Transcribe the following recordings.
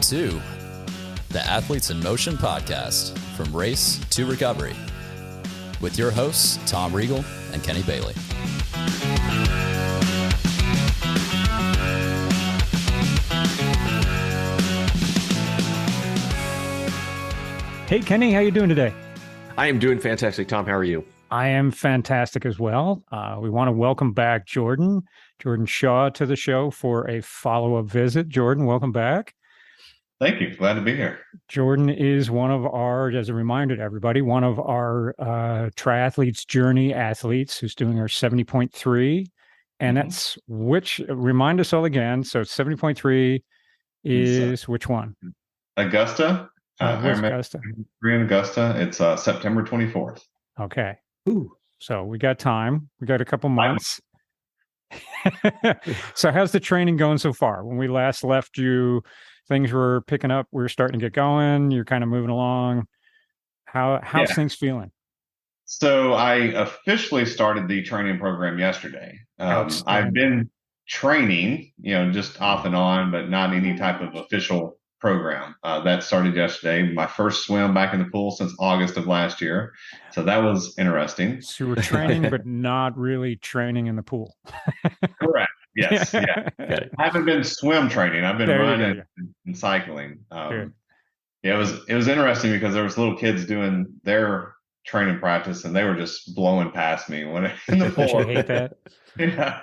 to the Athletes in Motion podcast, from race to recovery, with your hosts, Tom Riegel and Kenny Bailey. Hey, Kenny, how you doing today? I am doing fantastic. Tom, how are you? I am fantastic as well. We want to welcome back Jordon Shaw to the show for a follow-up visit. Jordon, welcome back. Thank you. Glad to be here. Jordon is one of our, as a reminder to everybody, one of our Triathletes Journey athletes who's doing our 70.3. And that's remind us all again. So 70.3 is which one? Augusta. Augusta? In Augusta. It's September 24th. Okay. Ooh. So we got time. We got a couple months. So how's the training going so far? When we last left you, things were picking up. We were starting to get going. You're kind of moving along. How's things feeling? So I officially started the training program yesterday. I've been training, just off and on, but not any type of official program. That started yesterday. My first swim back in the pool since August of last year. So that was interesting. So you were training, but not really training in the pool. Correct. Yes. Yeah. I haven't been swim training. I've been running and cycling. It was interesting because there was little kids doing their training practice and they were just blowing past me when in the pool. I hate that. Yeah.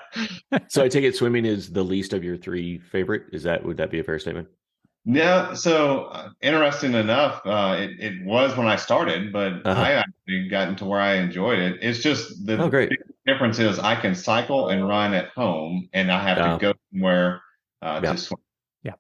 So I take it swimming is the least of your three favorite. Would that be a fair statement? Yeah. So interesting enough, it was when I started, but I actually gotten to where I enjoyed it. It's just the big difference is I can cycle and run at home, and I have to go somewhere to swim. Yeah.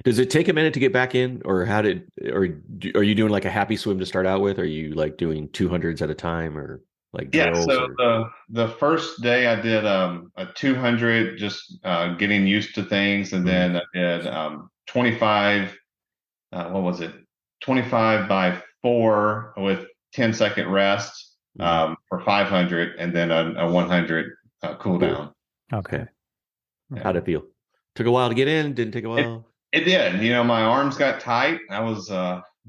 Does it take a minute to get back in, or are you doing like a happy swim to start out with? Are you like doing 200s at a time, or like drills? Yeah. So the first day I did a 200, just getting used to things, and then I did 25. What was it? 25 by 4 with 10-second rest for 500, and then a 100 cool down. Okay. How'd it feel? Took a while to get in. Didn't take a while. It did. My arms got tight. I was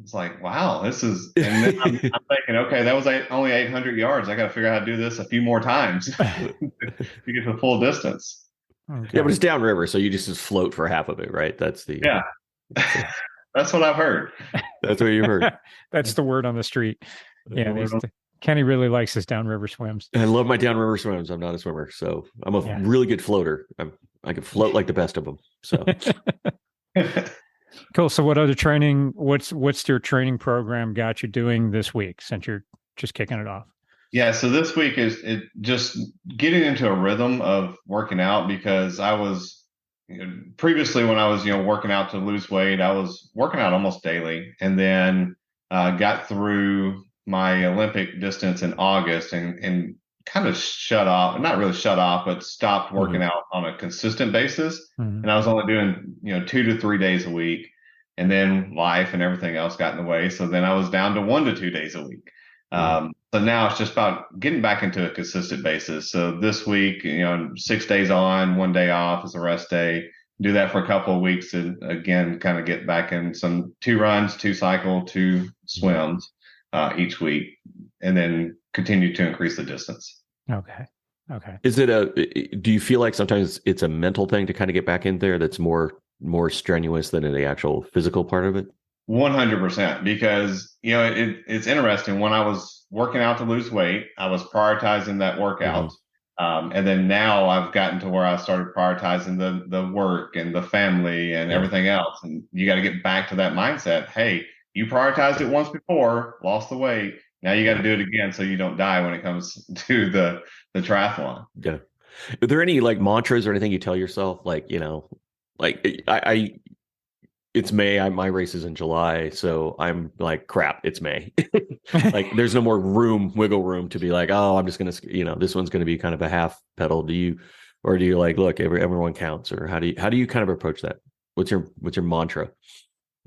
it's like, wow, this is. And then I'm thinking, okay, that was only 800 yards. I got to figure out how to do this a few more times to get the full distance. Okay. Yeah, but it's downriver, so you just float for half of it, right? That's That's what I've heard. That's what you heard. That's the word on the street. Yeah, Kenny really likes his downriver swims. I love my downriver swims. I'm not a swimmer, so I'm a really good floater. I can float like the best of them. So cool. So what other training? What's your training program got you doing this week since you're just kicking it off? Yeah, so this week is just getting into a rhythm of working out, because I was previously when I was working out to lose weight, I was working out almost daily, and then got through my Olympic distance in August and kind of shut off, not really shut off, but stopped working out on a consistent basis. And I was only doing 2 to 3 days a week, and then life and everything else got in the way. So then I was down to 1 to 2 days a week. So now it's just about getting back into a consistent basis. So this week, 6 days on, 1 day off as a rest day. Do that for a couple of weeks, and again, kind of get back in some 2 runs, 2 cycle, 2 swims each week, and then continue to increase the distance. Okay. Is it do you feel like sometimes it's a mental thing to kind of get back in there that's more strenuous than the actual physical part of it? 100%, because it's interesting. When I was working out to lose weight, I was prioritizing that workout, and then now I've gotten to where I started prioritizing the work and the family and everything else. And you got to get back to that mindset. Hey, you prioritized it once before, lost the weight. Now you got to do it again so you don't die when it comes to the triathlon. Yeah. Are there any like mantras or anything you tell yourself, like it's May, my race is in July, so I'm like, crap, it's May. Like there's no more wiggle room to be like, oh, I'm just going to, this one's going to be kind of a half pedal. Do you like, look, everyone counts, or how do you kind of approach that? What's your mantra?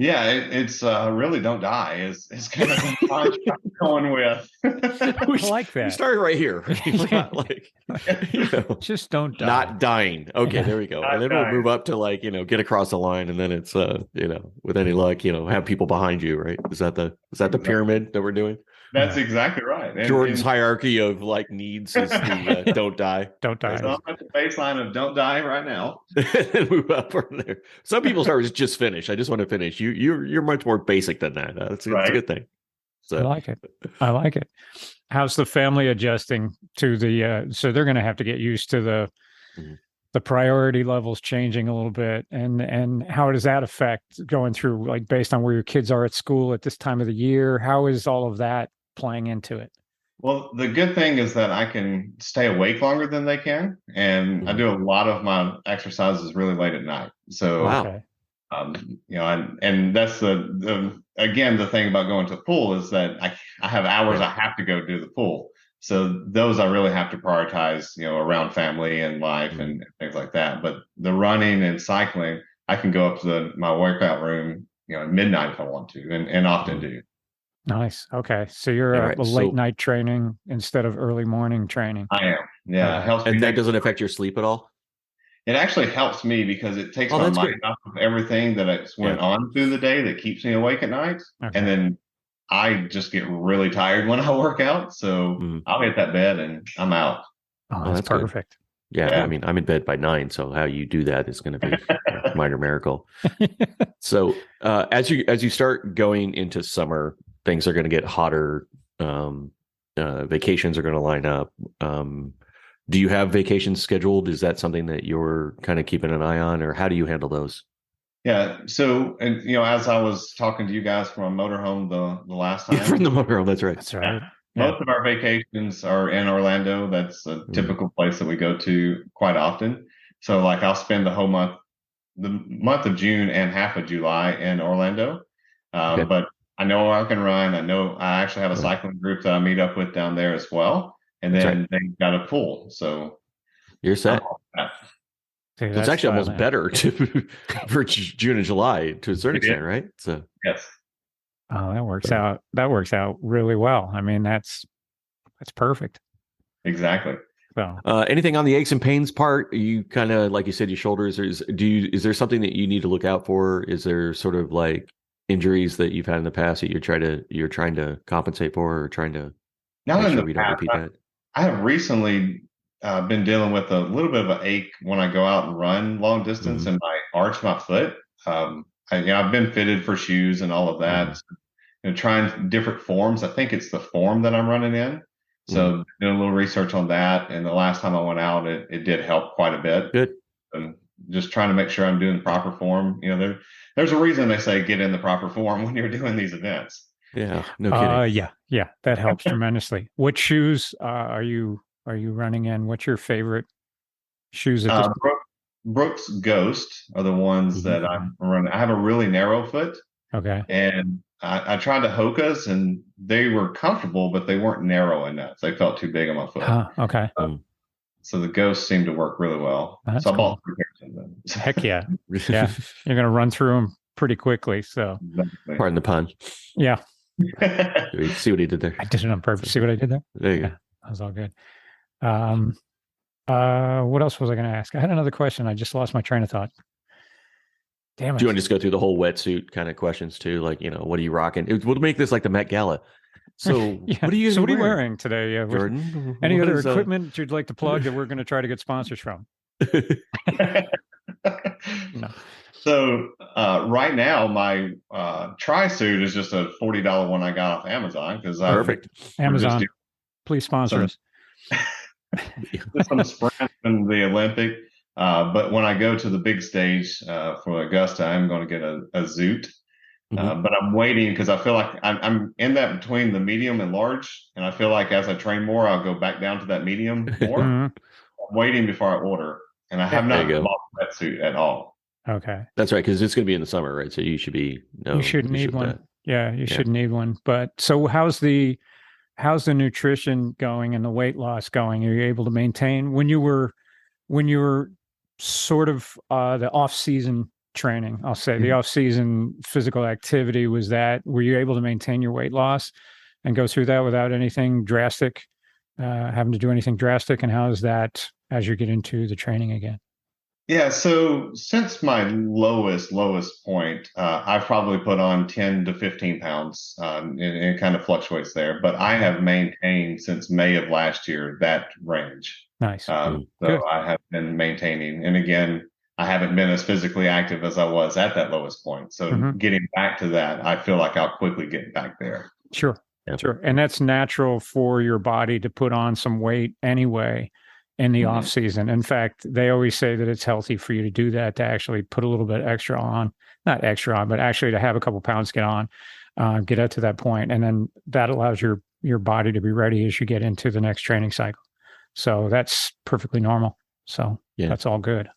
Yeah, it's really don't die is kind of what I'm going with. I like We that. started right here. We're not like, Just don't die. not dying. Okay, Yeah. there we go. Not And then dying. we'll move up to like, get across the line, and then it's with any luck, have people behind you, right? Is that the pyramid that we're doing? That's exactly right. Jordan's hierarchy of like needs is the don't die. Don't die. So I'm at the baseline of don't die right now. And move up from there. Some people start with just finish. I just want to finish. You're much more basic than that. It's a good thing. So I like it. I like it. How's the family adjusting to the? So they're going to have to get used to the priority levels changing a little bit, and how does that affect going through, like, based on where your kids are at school at this time of the year? How is all of that playing into it? Well, the good thing is that I can stay awake longer than they can, and I do a lot of my exercises really late at night. So, wow. Okay. And that's again the thing about going to the pool is that I have hours I have to go do the pool. So those I really have to prioritize, around family and life and things like that. But the running and cycling, I can go up to my workout room, at midnight if I want to, and often do. Nice. Okay. So you're a late night training instead of early morning training. I am. Yeah. It helps me. And that doesn't affect your sleep at all? It actually helps me because it takes my mind off of everything that went on through the day that keeps me awake at night. Okay. And then I just get really tired when I work out. So I'll hit that bed and I'm out. Oh, that's perfect. Yeah. I mean, I'm in bed by 9. So how you do that is going to be a minor miracle. So as you start going into summer, things are going to get hotter. Vacations are going to line up. Do you have vacations scheduled? Is that something that you're kind of keeping an eye on, or how do you handle those? Yeah. So, and as I was talking to you guys from a motorhome the last time. From the motorhome, that's right. That's right. Most of our vacations are in Orlando. That's a typical place that we go to quite often. So, like, I'll spend the month of June and half of July in Orlando. But I know I can run. I know I actually have a cycling group that I meet up with down there as well. And then they've got a pool. So you're set. So it's actually almost better for June and July to a certain extent, right? So yes. Oh, that works out. That works out really well. I mean, that's perfect. Exactly. So anything on the aches and pains part? You kind of, like you said, your shoulders. Is there something that you need to look out for? Is there sort of like injuries that you've had in the past that you're trying to compensate for, or trying to make sure we don't repeat that? I have recently been dealing with a little bit of an ache when I go out and run long distance and I arch my foot. I've been fitted for shoes and all of that. Trying different forms. I think it's the form that I'm running in. So doing a little research on that. And the last time I went out, it did help quite a bit. Good. And just trying to make sure I'm doing the proper form. There's a reason they say get in the proper form when you're doing these events. Yeah, no kidding. Yeah, that helps tremendously. What shoes are you running in? What's your favorite shoes at this point? Brooks Ghost are the ones that I'm running. I have a really narrow foot. Okay. And I tried the Hokas and they were comfortable, but they weren't narrow enough. They felt too big on my foot. Okay. So the Ghosts seemed to work really well. That's so I cool. bought 3 pairs of them. Heck yeah. Yeah. You're going to run through them pretty quickly. So Pardon the pun. Yeah. See what he did there. I did it on purpose. See what I did there? There you go. That was all good. What else was I going to ask? I had another question. I just lost my train of thought. Damn it. Do you want to just go through the whole wetsuit kind of questions too? Like, what are you rocking? We'll make this like the Met Gala. So what are you wearing today? Jordan? Any other equipment you'd like to plug that we're going to try to get sponsors from? No. So right now, my tri-suit is just a $40 one I got off Amazon because perfect. Amazon, please sponsor us. Just some sprints in the Olympic. But when I go to the big stage for Augusta, I'm going to get a zoot. But I'm waiting because I feel like I'm in that between the medium and large. And I feel like as I train more, I'll go back down to that medium more. I'm waiting before I order. And I have not bought that suit at all. Okay. That's right. Because it's going to be in the summer, right? So you should be. You should need one. Yeah, you should need one. But so how's the nutrition going and the weight loss going? Are you able to maintain when you were sort of the off season training? I'll say the off-season physical activity, were you able to maintain your weight loss and go through that without anything drastic, having to do anything drastic? And how is that as you get into the training again? Yeah, so since my lowest point, I've probably put on 10 to 15 pounds, and it kind of fluctuates there. But I have maintained since May of last year that range. Nice. So Good. I have been maintaining. And again, I haven't been as physically active as I was at that lowest point. So getting back to that, I feel like I'll quickly get back there. Sure. And that's natural for your body to put on some weight anyway in the off season. In fact, they always say that it's healthy for you to do that, to actually put a little bit extra on, not extra on, but actually to have a couple pounds get on, get up to that point. And then that allows your body to be ready as you get into the next training cycle. So that's perfectly normal. So that's all good.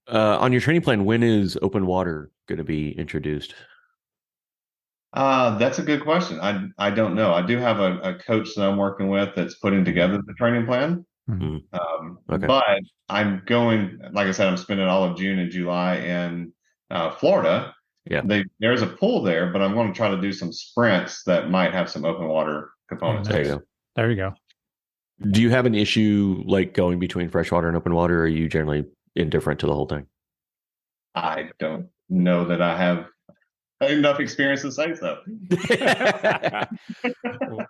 On your training plan, when is open water going to be introduced? That's a good question. I don't know. I do have a coach that I'm working with that's putting together the training plan. Okay. But I'm going, like I said, I'm spending all of June and July in Florida. Yeah. There's a pool there, but I'm going to try to do some sprints that might have some open water components. There you go. There you go. Do you have an issue like going between freshwater and open water, or are you generally indifferent to the whole thing? I don't know that I have enough experience to say so.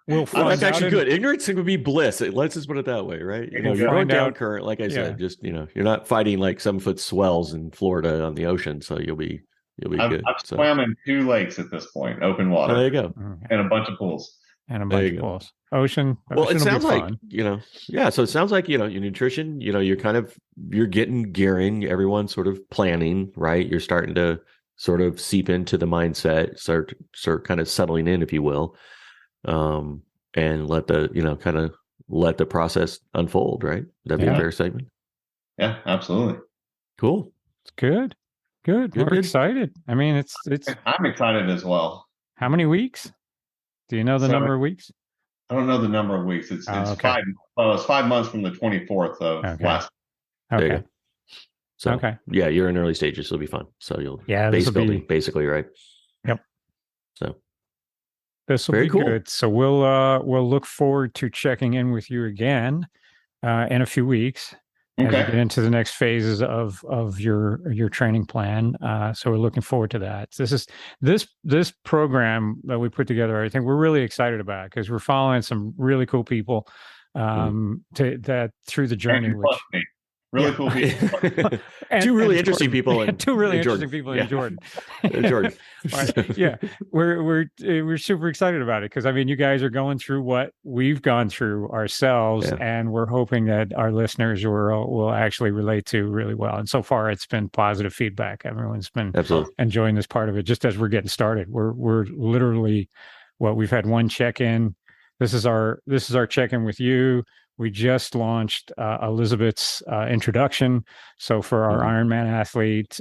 We'll find that's actually out good. Ignorance would be bliss. Let's just put it that way, right? You know, you're going down current, like I said. Just you're not fighting like 7-foot swells in Florida on the ocean, so you'll be good. I've swam in 2 lakes at this point, open water. Oh, there you go. And a bunch of pools. Ocean. Well, it sounds like, so it sounds like, your nutrition, you're getting gearing, everyone's sort of planning, right? You're starting to sort of seep into the mindset, start kind of settling in, if you will, and let the process unfold, right? That'd be a fair statement. Yeah, absolutely. Cool. It's good. We're excited. I mean, it's. I'm excited as well. How many weeks? Do you know the number of weeks? I don't know the number of weeks. It's 5. Well, it's 5 months from the 24th of last. Okay. So you're in early stages, so it'll be fun. So you'll base building basically, right? Yep. So this will be good. So we'll look forward to checking in with you again in a few weeks as you get into the next phases of your training plan. So we're looking forward to that. This program that we put together, I think we're really excited about because we're following some really cool people through the journey. Really cool people. Two really interesting people. Two really interesting people in Jordon. Jordon. Yeah, we're super excited about it because I mean, you guys are going through what we've gone through ourselves, and we're hoping that our listeners will actually relate to really well. And so far, it's been positive feedback. Everyone's been enjoying this part of it. Just as we're getting started, we're literally we've had one check-in. This is our check-in with you. We just launched Elizabeth's introduction. So for our Ironman athlete,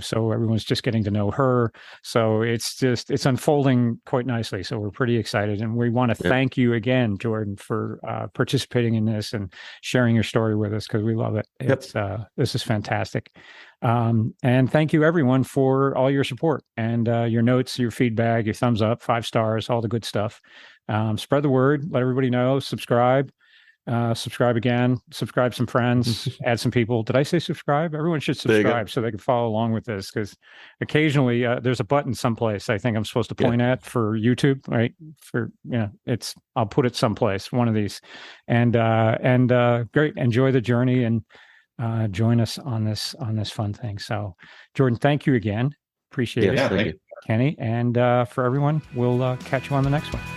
so everyone's just getting to know her. So it's unfolding quite nicely. So we're pretty excited. And we want to thank you again, Jordon, for participating in this and sharing your story with us because we love it. This is fantastic. And thank you everyone for all your support and your notes, your feedback, your thumbs up, 5 stars, all the good stuff. Spread the word, let everybody know, subscribe again, subscribe some friends, add some people. Did I say subscribe? Everyone should subscribe so they can follow along with this because occasionally there's a button someplace I think I'm supposed to point at for YouTube, right? I'll put it someplace, one of these. And great. Enjoy the journey and join us on this fun thing. So Jordon, thank you again. Appreciate it. Thank you. Kenny. And for everyone, we'll catch you on the next one.